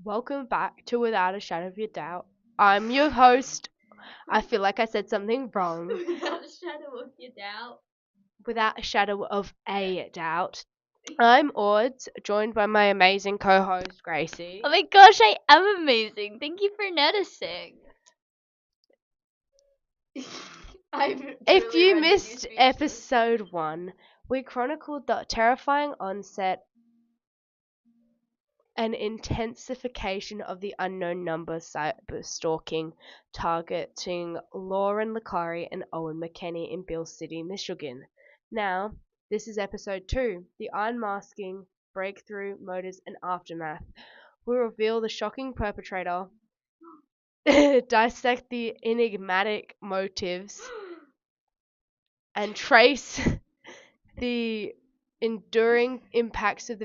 Welcome back to Without a Shadow of Your Doubt. I'm your host. I feel like I said something wrong. Without a shadow of your doubt. Without a shadow of a doubt. I'm Auds, joined by my amazing co-host Gracie. Oh my gosh, I am amazing. Thank you for noticing. If you missed episode 1, we chronicled the terrifying onset and intensification of the unknown number cyberstalking targeting Lauren Licari and Owen McKenney in Beale City, Michigan. Now, this is episode 2, the unmasking, breakthrough, motives, and aftermath. We reveal the shocking perpetrator, dissect the enigmatic motives, and trace the enduring impacts of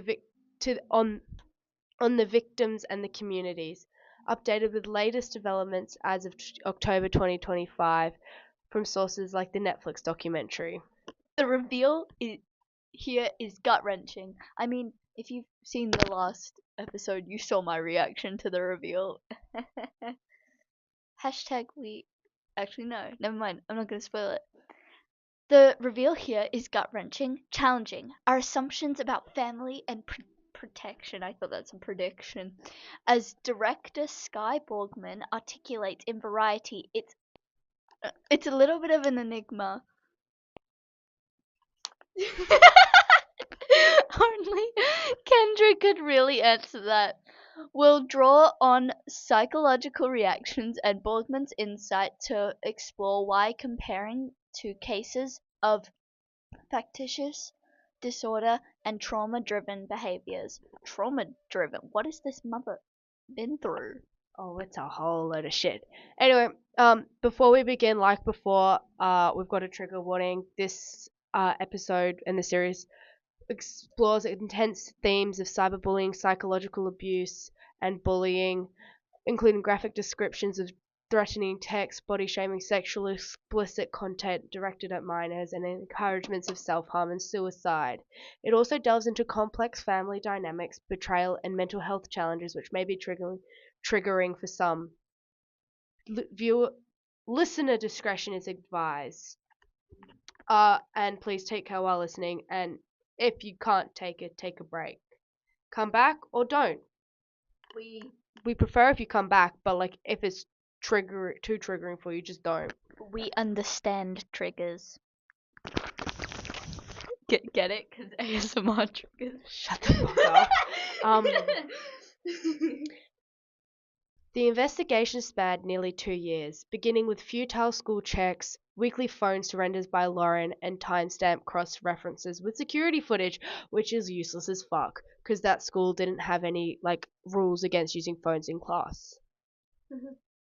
on the victims and the communities, updated with latest developments as of October 2025 from sources like the Netflix documentary. The reveal here is gut-wrenching. I mean, if you've seen the last episode, you saw my reaction to the reveal. Hashtag we... Actually, no. Never mind. I'm not going to spoil it. The reveal here is gut-wrenching, challenging. Our assumptions about family and protection, I thought that's a prediction, as director Sky Borgman articulates in Variety, it's a little bit of an enigma. Only Kendra could really answer that. We'll draw on psychological reactions and Borgman's insight to explore why comparing to cases of factitious disorder and trauma-driven behaviors. Trauma-driven? What has this mother been through? Oh, it's a whole load of shit. Anyway, before we begin, like before, we've got a trigger warning. This episode in the series explores intense themes of cyberbullying, psychological abuse, and bullying, including graphic descriptions of threatening text, body shaming, sexual explicit content directed at minors, and encouragements of self-harm and suicide. It also delves into complex family dynamics, betrayal, and mental health challenges which may be triggering for some. Listener discretion is advised. And please take care while listening, and if you can't take it, take a break. Come back or don't. We prefer if you come back, but like if it's too triggering for you, just don't. We understand triggers. Get it? Because ASMR triggers. Shut the fuck up. The investigation spanned nearly 2 years, beginning with futile school checks, weekly phone surrenders by Lauren, and timestamp cross-references with security footage, which is useless as fuck, because that school didn't have any, rules against using phones in class.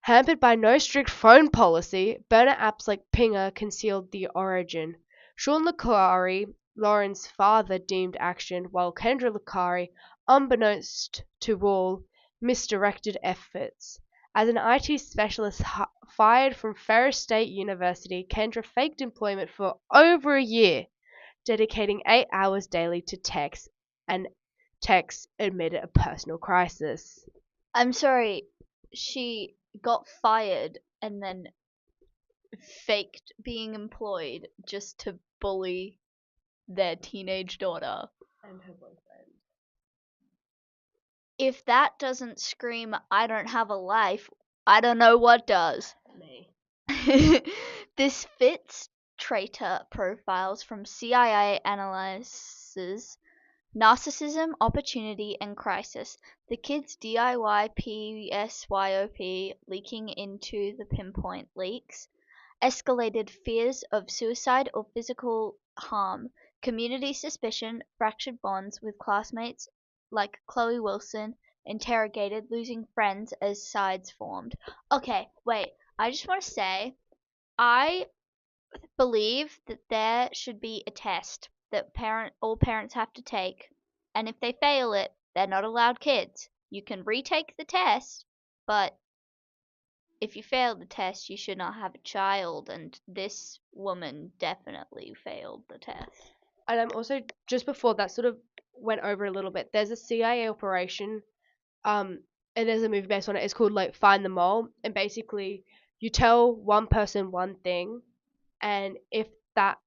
Hampered by no strict phone policy, burner apps like Pinger concealed the origin. Sean Licari, Lauren's father, deemed action, while Kendra Licari, unbeknownst to all, misdirected efforts. As an IT specialist fired from Ferris State University, Kendra faked employment for over a year, dedicating 8 hours daily to text, and text amid a personal crisis. I'm sorry, she got fired and then faked being employed just to bully their teenage daughter. And her boyfriend. If that doesn't scream, I don't have a life, I don't know what does. Me. This fits traitor profiles from CIA analyzes narcissism, opportunity, and crisis. The kids' DIY PSYOP leaking into the pinpoint leaks, escalated fears of suicide or physical harm, community suspicion, fractured bonds with classmates like Chloe Wilson, interrogated, losing friends as sides formed. Okay, wait, I just want to say, I believe that there should be a test that all parents have to take, and if they fail it, they're not allowed kids. You can retake the test, but if you fail the test, you should not have a child, and this woman definitely failed the test. And I'm also, just before that sort of went over a little bit, there's a CIA operation and there's a movie based on it. It's called like Find the Mole, and basically you tell one person one thing, and if that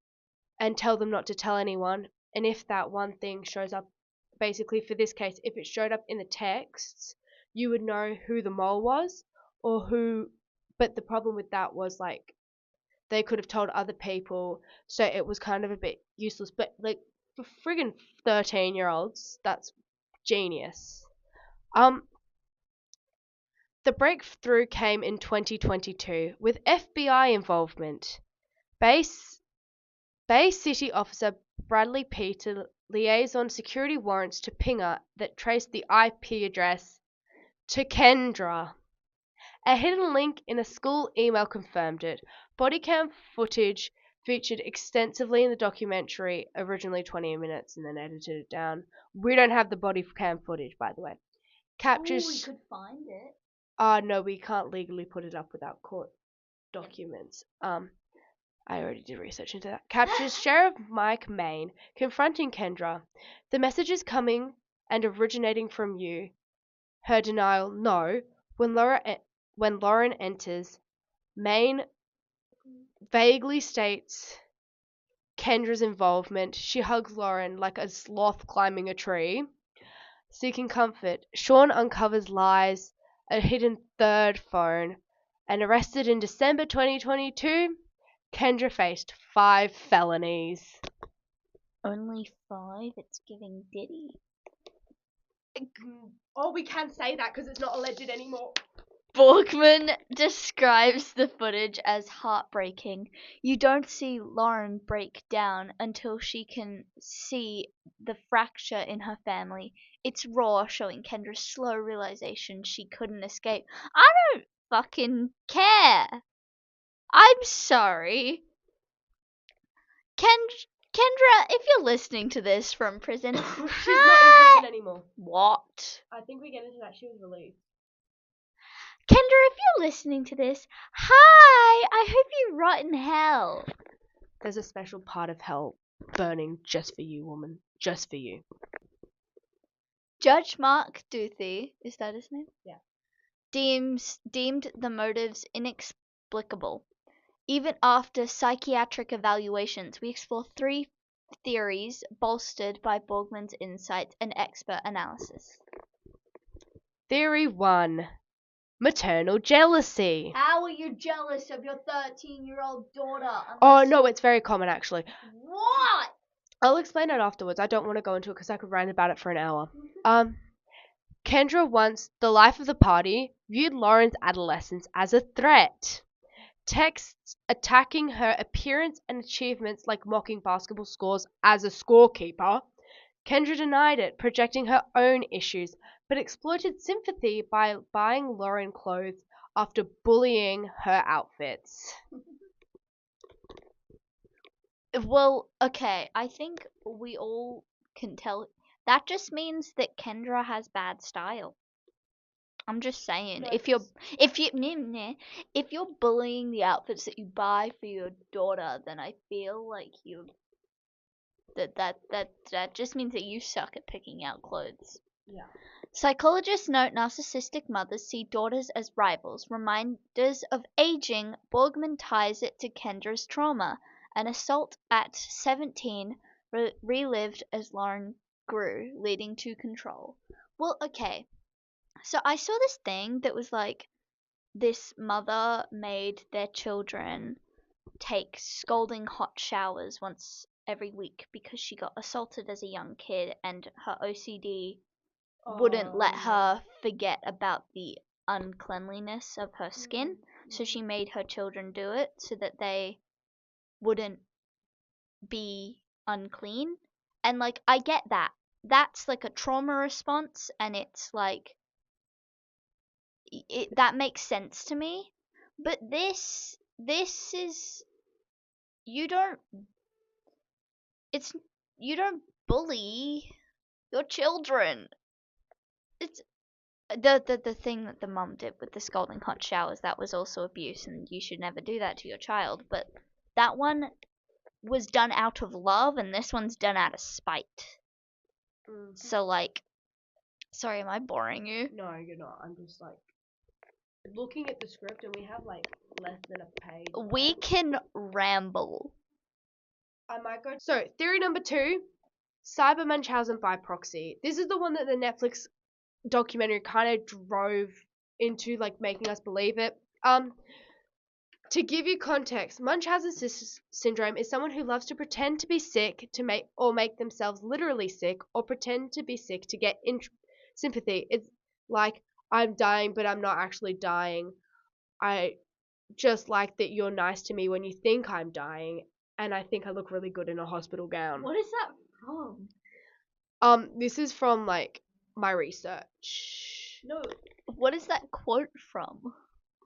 and tell them not to tell anyone, and if that one thing shows up, basically for this case, if it showed up in the texts, you would know who the mole was or who. But the problem with that was like they could have told other people, so it was kind of a bit useless. But like for friggin' 13-year-olds, that's genius. The breakthrough came in 2022 with FBI involvement. Bay, Bay City officer Bradley Peter liaised security warrants to Pinger that traced the IP address to Kendra. A hidden link in a school email confirmed it. Body cam footage featured extensively in the documentary, originally 20 minutes and then edited it down. We don't have the body cam footage, by the way. Captures. Ooh, we could find it. No, we can't legally put it up without court documents. I already did research into that. Captures Sheriff Mike Main confronting Kendra. The message is coming and originating from you. Her denial, no. When Lauren enters, Main vaguely states Kendra's involvement. She hugs Lauren like a sloth climbing a tree. Seeking comfort, Sean uncovers lies, a hidden third phone, and arrested in December 2022, Kendra faced 5 felonies. Only 5? It's giving Diddy. Oh, we can say that because it's not alleged anymore. Borgman describes the footage as heartbreaking. You don't see Lauren break down until she can see the fracture in her family. It's raw, showing Kendra's slow realization she couldn't escape. I don't fucking care. I'm sorry. Kendra, if you're listening to this from prison, She's not in prison anymore. What? I think we get into that. She was released. Kendra, if you're listening to this, hi! I hope you rot in hell. There's a special part of hell burning just for you, woman. Just for you. Judge Mark Duthie, is that his name? Yeah. Deemed the motives inexplicable. Even after psychiatric evaluations, we explore 3 theories bolstered by Borgman's insights and expert analysis. Theory 1. Maternal jealousy. How are you jealous of your 13-year-old daughter? Oh, no, it's very common, actually. What? I'll explain it afterwards. I don't want to go into it because I could rant about it for an hour. Kendra, once the life of the party, viewed Lauren's adolescence as a threat. Texts attacking her appearance and achievements, like mocking basketball scores as a scorekeeper. Kendra denied it, projecting her own issues, but exploited sympathy by buying Lauren clothes after bullying her outfits. Well, okay, I think we all can tell. That just means that Kendra has bad style. I'm just saying. No, If you're bullying the outfits that you buy for your daughter, then I feel like that just means that you suck at picking out clothes. Yeah. Psychologists note narcissistic mothers see daughters as rivals, reminders of aging. Borgman ties it to Kendra's trauma. An assault at 17 relived as Lauren grew, leading to control. Well, okay. So I saw this thing that was like this mother made their children take scalding hot showers once every week because she got assaulted as a young kid and her OCD wouldn't let her forget about the uncleanliness of her skin. So she made her children do it so that they wouldn't be unclean. And like I get that. That's like a trauma response, and it's like that makes sense to me. But this is you don't bully your children. It's the thing that the mom did with the scalding hot showers, that was also abuse, and you should never do that to your child. But that one was done out of love, and this one's done out of spite. Mm-hmm. So like Sorry, am I boring you? No, you're not. I'm just like looking at the script, and we have like less than a page. We can ramble. I might go. So theory number 2, cyber Munchausen by proxy. This is the one that the Netflix documentary kind of drove into, like, making us believe it. To give you context, Munchausen syndrome is someone who loves to pretend to be sick to make themselves literally sick, or pretend to be sick to get sympathy. It's like, I'm dying, but I'm not actually dying. I just like that you're nice to me when you think I'm dying, and I think I look really good in a hospital gown. What is that from? This is from, like, my research. No. What is that quote from?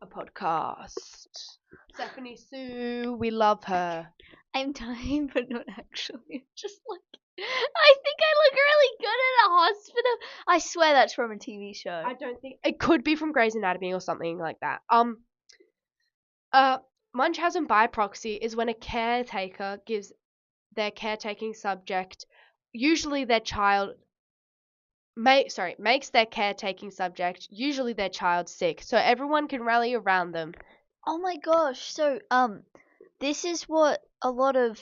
A podcast. Stephanie Sue, we love her. I'm dying, but not actually. Just like, I think I look really good in a hospital. I swear that's from a TV show. I don't think it could be from Grey's Anatomy or something like that. Munchausen by proxy is when a caretaker gives their caretaking subject, usually their child, makes their caretaking subject, usually their child, sick, so everyone can rally around them. Oh my gosh! So this is what a lot of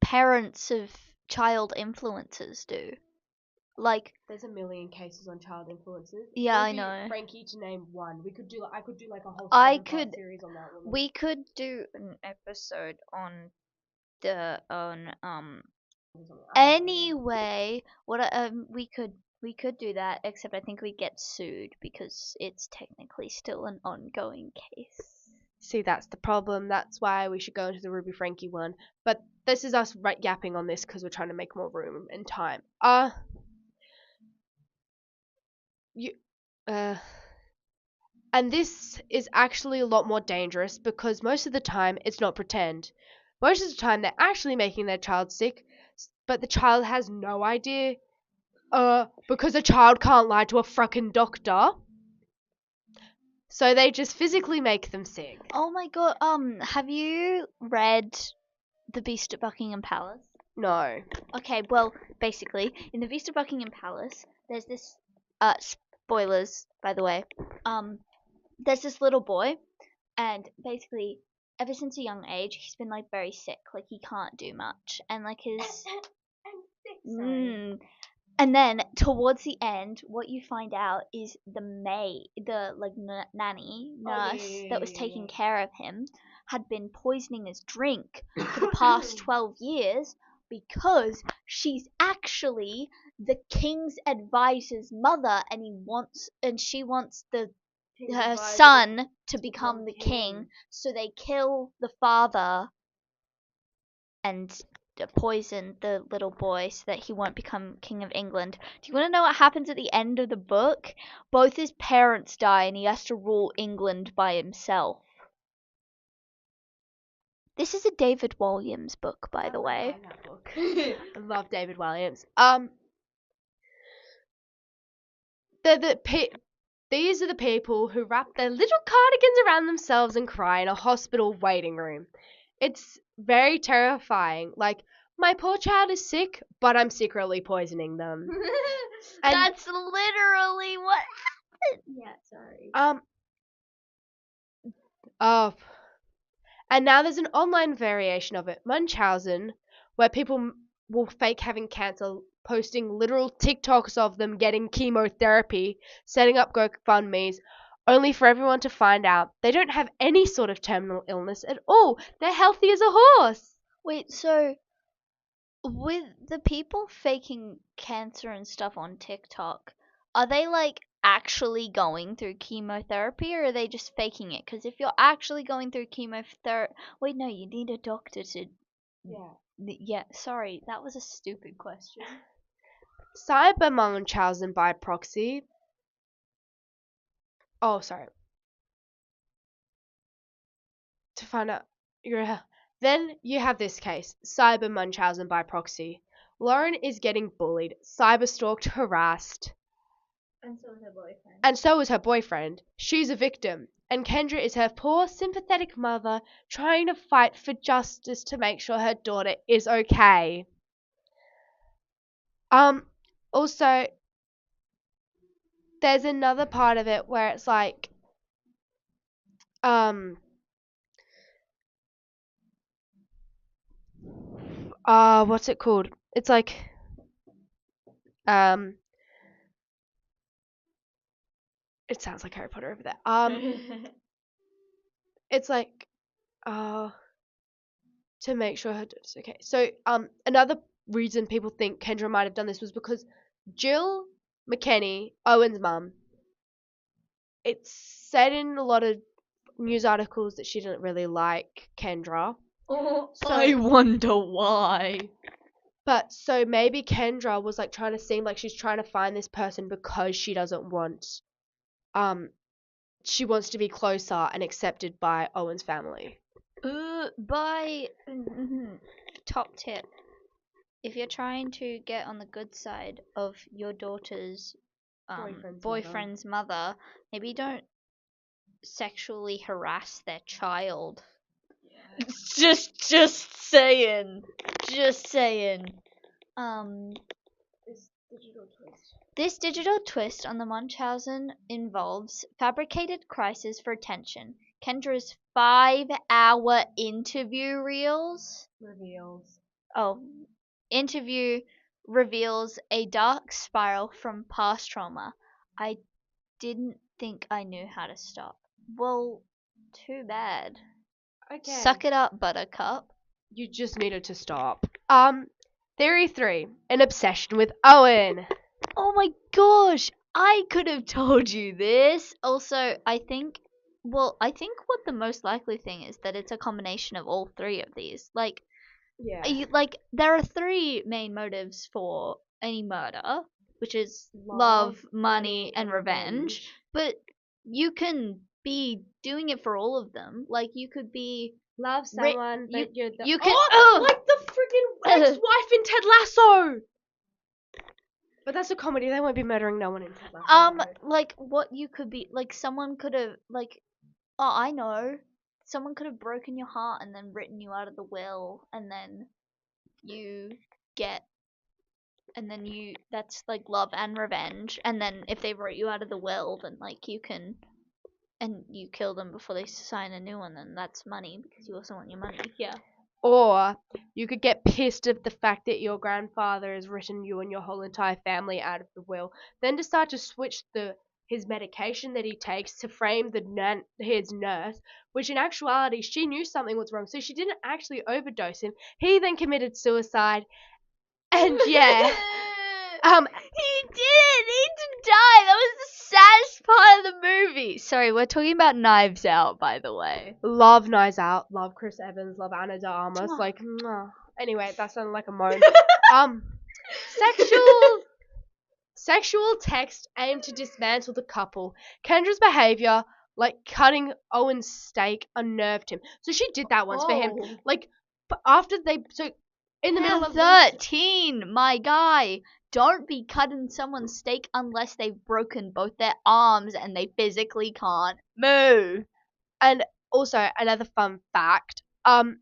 parents of child influencers do. Like, there's a million cases on child influences. Yeah, I know. Frankie, to name one. I could do like a whole series on that one. We could do an episode on the anyway, we could do that, except I think we get sued because it's technically still an ongoing case. See, that's the problem. That's why we should go into the Ruby Frankie one. But this is us yapping on this because we're trying to make more room and time. And this is actually a lot more dangerous because most of the time it's not pretend. Most of the time they're actually making their child sick, but the child has no idea. Because a child can't lie to a frickin' doctor. So they just physically make them sick. Oh my god, have you read The Beast at Buckingham Palace? No. Okay, well, basically, in The Beast at Buckingham Palace, there's this, spoilers, by the way, there's this little boy, and basically, ever since a young age, he's been, like, very sick, like, he can't do much, and, like, his... And then, towards the end, what you find out is the maid, nanny, nurse that was taking care of him, had been poisoning his drink for the past 12 years because she's actually the king's advisor's mother, and she wants her son to become the king, so they kill the father and poison the little boy so that he won't become King of England. Do you want to know what happens at the end of the book? Both his parents die and he has to rule England by himself. This is a David Walliams book, by the way. That book. I love David Walliams. These are the people who wrap their little cardigans around themselves and cry in a hospital waiting room. It's very terrifying. Like, my poor child is sick, but I'm secretly poisoning them. That's literally what happened. Yeah, sorry. And now there's an online variation of it, Munchausen, where people will fake having cancer, posting literal TikToks of them getting chemotherapy, setting up GoFundMes, only for everyone to find out they don't have any sort of terminal illness at all. They're healthy as a horse. Wait, so with the people faking cancer and stuff on TikTok, are they like actually going through chemotherapy, or are they just faking it? Because if you're actually going through chemotherapy, wait, no, you need a doctor to. Yeah, sorry, that was a stupid question. Cyber Munchausen by proxy. Oh, sorry. To find out, then you have this case, cyber Munchausen by proxy. Lauren is getting bullied, cyberstalked, harassed. And so is her boyfriend. And so is her boyfriend. She's a victim. And Kendra is her poor, sympathetic mother trying to fight for justice to make sure her daughter is okay. also, there's another part of it where it's like, what's it called? It's like, it sounds like Harry Potter over there. It's like, to make sure her daughter's okay. So, another reason people think Kendra might have done this was because Jill McKenney, Owen's mum, it's said in a lot of news articles that she didn't really like Kendra. Oh, So- I wonder why. But so maybe Kendra was like trying to seem like she's trying to find this person because she doesn't want, she wants to be closer and accepted by Owen's family. By top tip, if you're trying to get on the good side of your daughter's boyfriend's mother, maybe don't sexually harass their child. Just saying. Just saying. This digital twist on the Munchausen involves fabricated crises for attention. Kendra's 5-hour interview reveals a dark spiral from past trauma. I didn't think I knew how to stop. Well, too bad. Okay. Suck it up, Buttercup. You just needed to stop. Theory 3. An obsession with Owen. Oh my gosh, I could have told you this. Also, I think what the most likely thing is that it's a combination of all three of these. Like, Yeah. there are three main motives for any murder, which is love, money, and revenge. But you can be doing it for all of them. Like, you could be Love someone, but you're the... you can like the freaking ex-wife in Ted Lasso! But that's a comedy, they won't be murdering no one in Ted Lasso. like what you could be, like someone could have, like, oh, I know. Someone could have broken your heart and then written you out of the will, and then that's like love and revenge. And then if they wrote you out of the will, then like you kill them before they sign a new one, then that's money because you also want your money. Yeah. Or you could get pissed at the fact that your grandfather has written you and your whole entire family out of the will, then decide to switch his medication that he takes to frame his nurse, which in actuality she knew something was wrong, so she didn't actually overdose him. He then committed suicide, and yeah, he didn't need to die. That was the saddest part of the movie. Sorry, we're talking about Knives Out, by the way. love Knives Out, love Chris Evans, love Anna de Armas, like, mwah. Anyway, that sounded like a moan. Sexual text aimed to dismantle the couple. Kendra's behavior, like cutting Owen's steak, unnerved him. So she did that once for him. Like, after in the middle of 13, my guy. Don't be cutting someone's steak unless they've broken both their arms and they physically can't move. And also, another fun fact.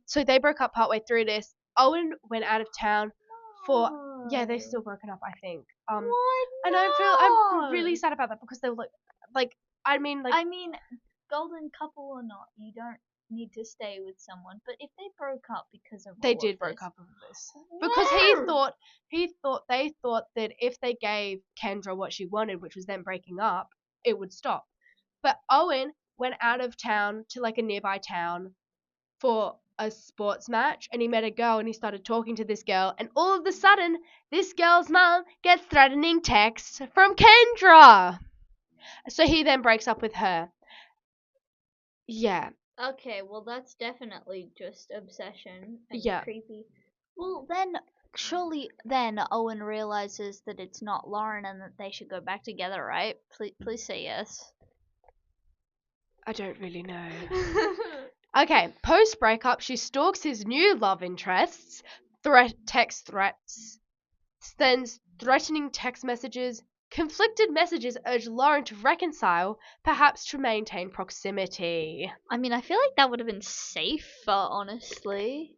So they broke up partway through this. Owen went out of town for... Yeah, they're still broken up, I think. What? And I'm really sad about that because they were I mean, golden couple or not, you don't need to stay with someone. But if they broke up because of they did break up over this because they thought that if they gave Kendra what she wanted, which was them breaking up, it would stop. But Owen went out of town to like a nearby town for a sports match, and he met a girl, and he started talking to this girl, and all of a sudden this girl's mom gets threatening texts from Kendra, so he then breaks up with her. Yeah. Okay, well that's definitely just obsession and Yeah. creepy. Well then, surely then Owen realizes that it's not Lauren and that they should go back together, right? Please say yes. I don't really know. Okay, post breakup, she stalks his new love interests, text threats, sends threatening text messages. Conflicted messages urge Lauren to reconcile, perhaps to maintain proximity. I mean, I feel like that would have been safer, honestly.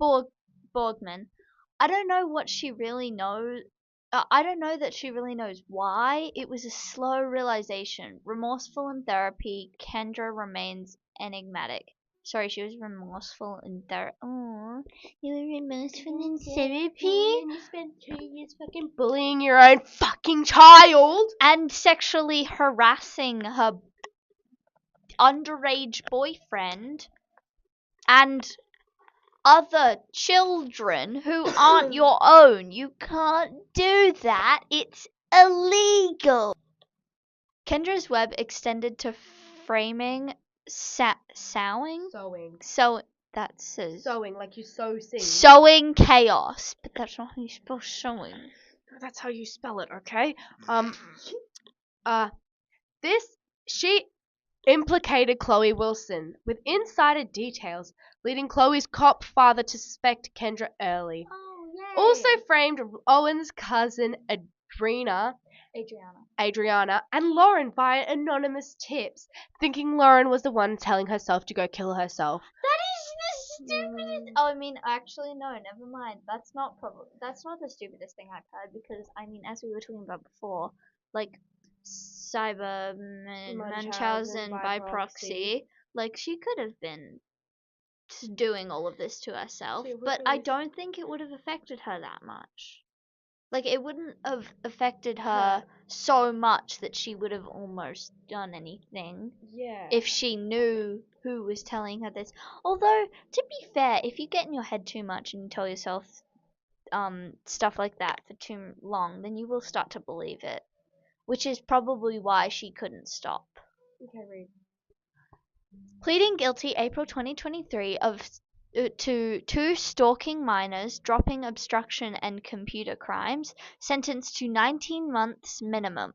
Borgman. I don't know what she really knows. I don't know that she really knows why. It was a slow realization. Remorseful in therapy, Kendra remains enigmatic. Sorry, she was remorseful in therapy. Oh, you were remorseful in therapy? And you spent 2 years fucking bullying your own fucking child. And sexually harassing her underage boyfriend and other children who aren't your own. You can't do that. It's illegal. Kendra's web extended to framing, sewing? Sewing. That says Sewing, like you sew things. sewing chaos, but that's not how you spell sewing. That's how you spell it, okay? She implicated Chloe Wilson with insider details, leading Chloe's cop father to suspect Kendra early. Oh, yay. Also framed Owen's cousin Adriana, and Lauren via anonymous tips, thinking Lauren was the one telling herself to go kill herself. That is the stupidest. Oh, I mean, actually, no, never mind. That's not the stupidest thing I've heard because I mean, as we were talking about before, like cyber Munchausen by proxy, like she could have been doing all of this to herself, but I don't think it would have affected her that much. Like, it wouldn't have affected her so much that she would have almost done anything. Yeah. If she knew who was telling her this. Although, to be fair, if you get in your head too much and you tell yourself stuff like that for too long, then you will start to believe it. Which is probably why she couldn't stop. Okay, read. Pleading guilty April 2023 to 2 stalking minors, dropping obstruction and computer crimes, sentenced to 19 months minimum,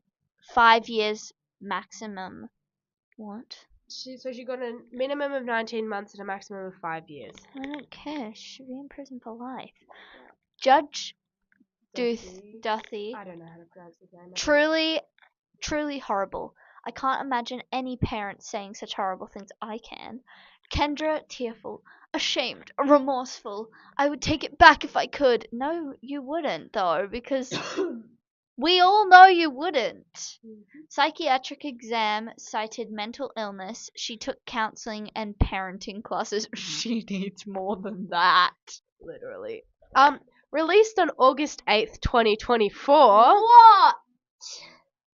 5 years maximum. What? So she got a minimum of 19 months and a maximum of 5 years. I don't care. She should be in prison for life. Judge Duthie. I don't know how to pronounce his name. Truly horrible. I can't imagine any parent saying such horrible things. I can. Kendra, tearful, ashamed, remorseful. I would take it back if I could. No, you wouldn't, though, because we all know you wouldn't. Psychiatric exam cited mental illness. She took counseling and parenting classes. She needs more than that. Literally. Released on August 8th, 2024. What?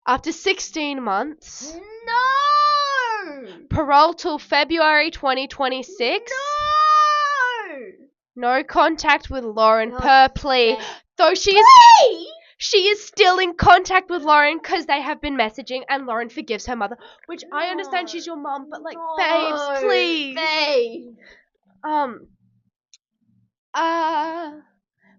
After 16 months. No! Parole till February 2026. No contact with Lauren per plea. Though she is still in contact with Lauren because they have been messaging and Lauren forgives her mother. Which I understand she's your mom, but like, babes, please. Babe.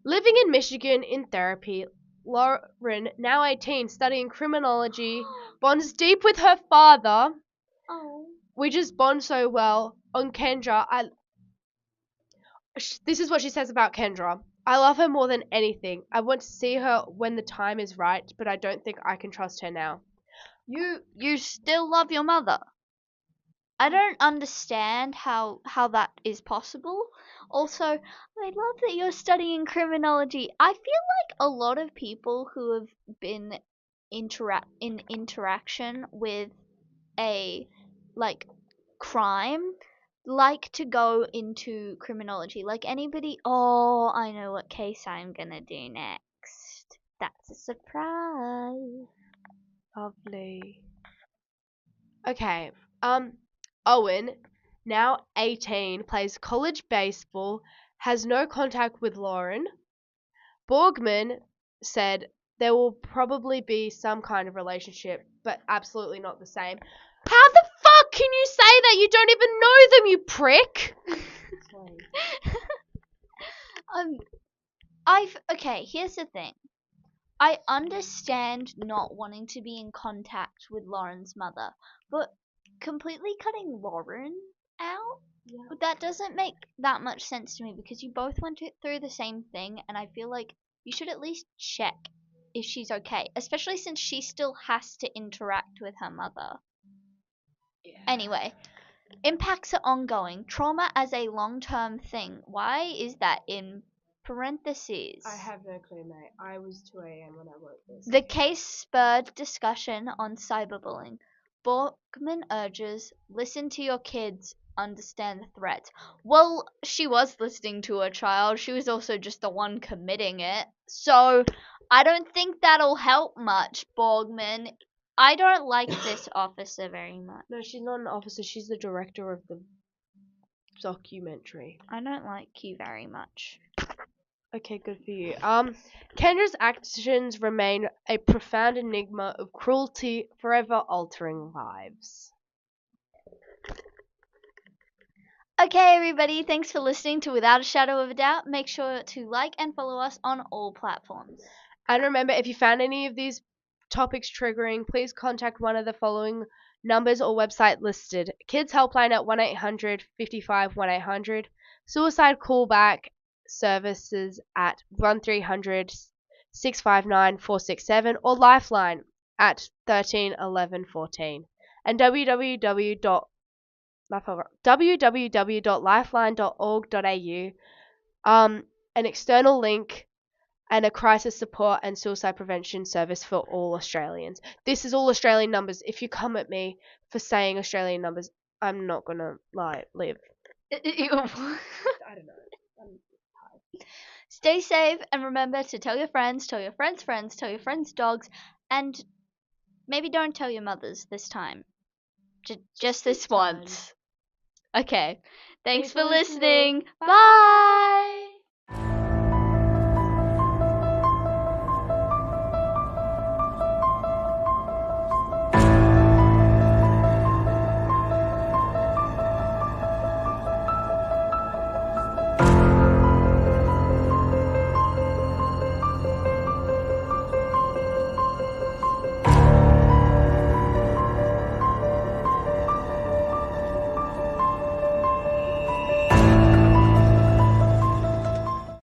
Living in Michigan in therapy, Lauren, now 18, studying criminology, bonds deep with her father. Oh. We just bond so well. On Kendra, this is what she says about Kendra. I love her more than anything. I want to see her when the time is right, but I don't think I can trust her now. You still love your mother. I don't understand how that is possible. Also, I love that you're studying criminology. I feel like a lot of people who have been in interaction with a like crime like to go into criminology. Like anybody, oh, I know what case I'm gonna do next. That's a surprise. Lovely. Okay. Owen, now 18, plays college baseball, has no contact with Lauren. Borgman said there will probably be some kind of relationship, but absolutely not the same. How the fuck can you say that? You don't even know them, you prick! Okay, here's the thing. I understand not wanting to be in contact with Lauren's mother, but completely cutting Lauren out? Yeah. That doesn't make that much sense to me because you both went through the same thing, and I feel like you should at least check if she's okay, especially since she still has to interact with her mother. Yeah. Anyway, impacts are ongoing. Trauma as a long-term thing. Why is that in parentheses. I have no clue, mate. I was 2 a.m. when I wrote this. The case spurred discussion on cyberbullying. Borgman urges, listen to your kids, understand the threats. Well, she was listening to her child. She was also just the one committing it. So, I don't think that'll help much, Borgman. I don't like this officer very much. No, she's not an officer. She's the director of the documentary. I don't like you very much. Okay, good for you. Kendra's actions remain a profound enigma of cruelty, forever altering lives. Okay, everybody, thanks for listening to Without a Shadow of a Doubt. Make sure to like and follow us on all platforms. And remember, if you found any of these topics triggering, please contact one of the following numbers or website listed. Kids Helpline at 1-800-55-1800. Suicide Callback Services at 1300-659-467 or Lifeline at 13 11 14. And www.lifeline.org.au, an external link and a crisis support and suicide prevention service for all Australians. This is all Australian numbers. If you come at me for saying Australian numbers, I'm not gonna live. I don't know. Stay safe and remember to tell your friends, tell your friends' friends, tell your friends' dogs, and maybe don't tell your mothers this time. Just this once. Okay. Thanks for listening. Bye.